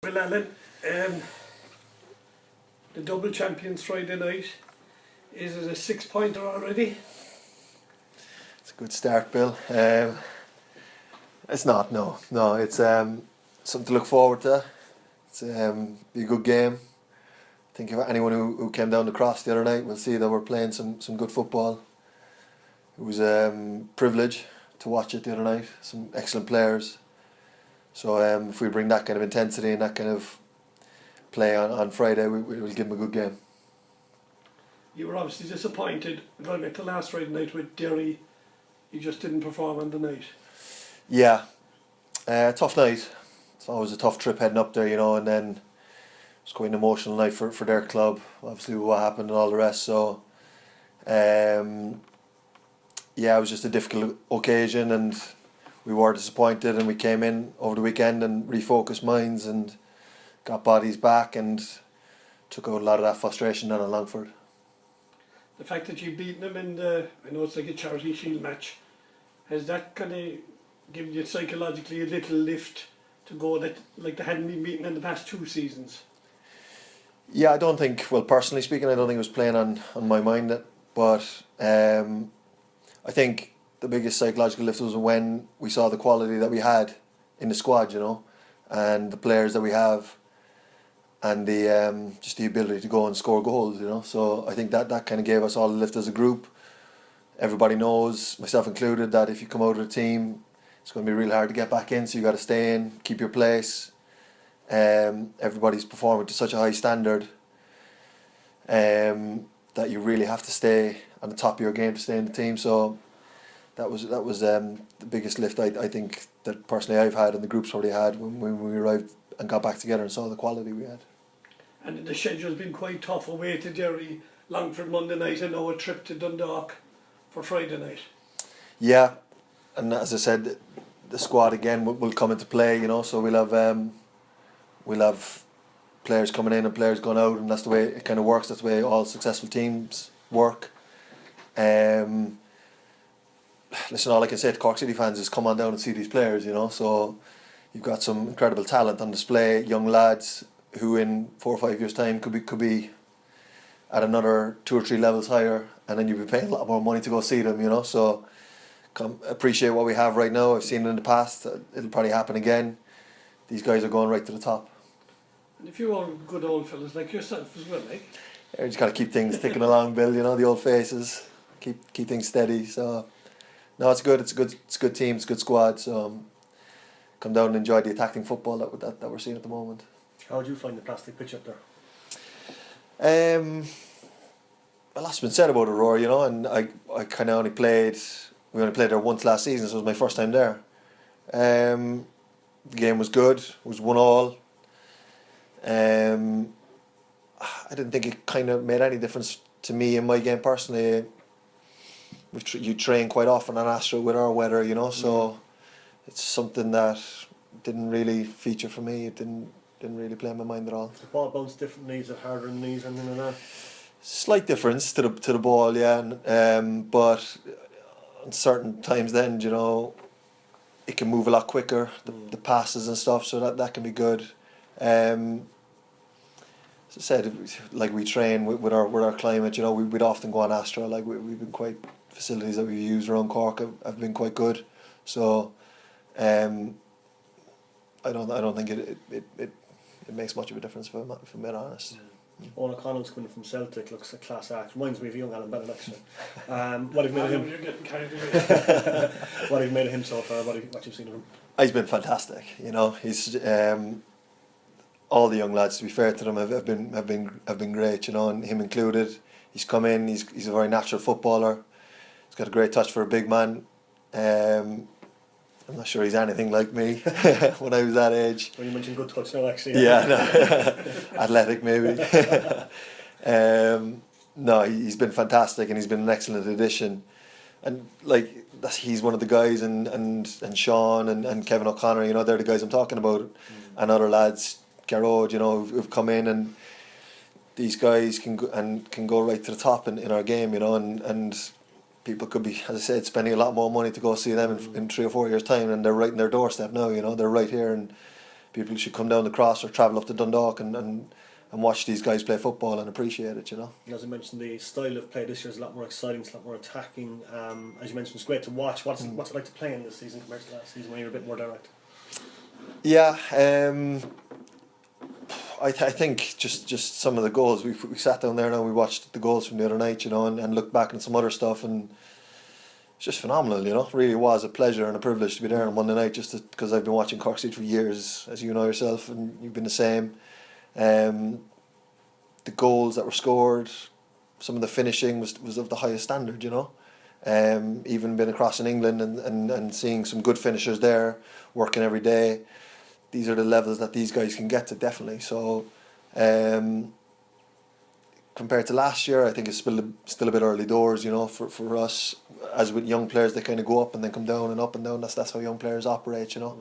Well, Alan, the double champions Friday night, is it a 6-pointer already? It's a good start, Bill. It's not, no. It's something to look forward to. It's be a good game. I think if anyone who came down the cross the other night will see that we're playing some good football. It was a privilege to watch it the other night. Some excellent players. So if we bring that kind of intensity and that kind of play on Friday, we'll give them a good game. You were obviously disappointed going back to last Friday night with Derry. You just didn't perform on the night. Yeah, tough night. It's always a tough trip heading up there, and then it's quite an emotional night for their club, obviously with what happened and all the rest. So, it was just a difficult occasion, and we were disappointed, and we came in over the weekend and refocused minds and got bodies back and took out a lot of that frustration down at Longford. The fact that you've beaten them in I know it's like a charity shield match, has that kind of given you psychologically a little lift to go that like they hadn't been beaten in the past 2 seasons? Yeah, I don't think, well, personally speaking, I don't think it was playing on my mind, but I think the biggest psychological lift was when we saw the quality that we had in the squad, and the players that we have, and the just the ability to go and score goals, So I think that kind of gave us all a lift as a group. Everybody knows, myself included, that if you come out of the team, it's going to be really hard to get back in. So you got to stay in, keep your place. Everybody's performing to such a high standard that you really have to stay on the top of your game to stay in the team. So that was the biggest lift I think that personally I've had, and the group's probably had, when we arrived and got back together and saw the quality we had. And the schedule's been quite tough, away to Derry, Longford Monday night, and now a trip to Dundalk for Friday night. Yeah, and as I said, the squad again will come into play, so we'll have players coming in and players going out, and that's the way it kind of works. That's the way all successful teams work. Listen, all I can say to Cork City fans is come on down and see these players, So you've got some incredible talent on display, young lads who in 4 or 5 years' time could be at another 2 or 3 levels higher, and then you'll be paying a lot more money to go see them, So come appreciate what we have right now. I've seen it in the past. It'll probably happen again. These guys are going right to the top. And if you're all good old fellas like yourself as well, like. You just got to keep things ticking along, Bill. The old faces, keep things steady. So no, it's good. It's a good team. It's a good squad. So come down and enjoy the attacking football that we're seeing at the moment. How do you find the plastic pitch up there? A lot's been said about it, Roar, and I kind of we only played there once last season, so it was my first time there. The game was good. It was 1-1. I didn't think it kind of made any difference to me in my game personally. You train quite often on Astro with our weather, so it's something that didn't really feature for me. It didn't really play in my mind at all. The ball bounced differently, is it harder in the knees and anything like that? Slight difference to the ball, yeah, but on certain times then, it can move a lot quicker, the passes and stuff, so that can be good. As I said, like we train with our climate, we'd often go on Astra. Like we've been facilities that we've used around Cork have been quite good. So, I don't think it makes much of a difference if I'm being honest. Owen O'Connell's coming from Celtic, looks a class act. Reminds me of young Alan Bennett actually. What have you made of him? You're getting carried away. What have you made of him so far? What you've seen of him? He's been fantastic. He's all the young lads, to be fair to them, have been great. And him included. He's come in. He's a very natural footballer. He's got a great touch for a big man. I'm not sure he's anything like me when I was that age. Well, you mentioned good touch now, actually. Yeah, no. Athletic maybe. No, he's been fantastic, and he's been an excellent addition. And he's one of the guys, and Sean and Kevin O'Connor, they're the guys I'm talking about, and other lads, Garrod, who've come in, and these guys can go right to the top in our game, and people could be, as I said, spending a lot more money to go see them in 3 or 4 years' time, and they're right in their doorstep now. They're right here, and people should come down the cross or travel up to Dundalk and watch these guys play football and appreciate it, you know. As I mentioned, the style of play this year is a lot more exciting, it's a lot more attacking. As you mentioned, it's great to watch. What's it like to play in this season compared to last season when you were a bit more direct? Yeah, I think just some of the goals. We sat down there now, we watched the goals from the other night, you know, and looked back at some other stuff, and it's just phenomenal, you know. It really was a pleasure and a privilege to be there on Monday night, just because I've been watching Cork City for years, as you know yourself, and you've been the same. The goals that were scored, some of the finishing was of the highest standard, you know. Even been across in England and seeing some good finishers there, working every day. These are the levels that these guys can get to, definitely. So, compared to last year, I think it's still a bit early doors, you know, for us. As with young players, they kind of go up and then come down and up and down. That's how young players operate, you know.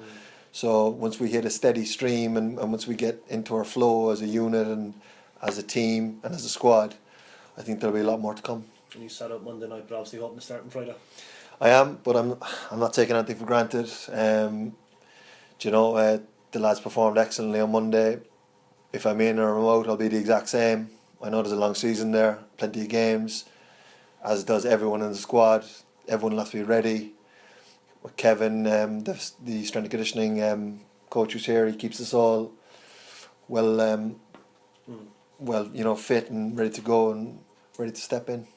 So once we hit a steady stream and once we get into our flow as a unit and as a team and as a squad, I think there'll be a lot more to come. And you sat out Monday night, but obviously hoping to start on Friday. I am, but I'm not taking anything for granted. You know, the lads performed excellently on Monday. If I'm in or I'm out, I'll be the exact same. I know there's a long season there, plenty of games, as does everyone in the squad. Everyone will have to be ready. With Kevin, the strength and conditioning coach who's here, he keeps us all well, you know, fit and ready to go and ready to step in.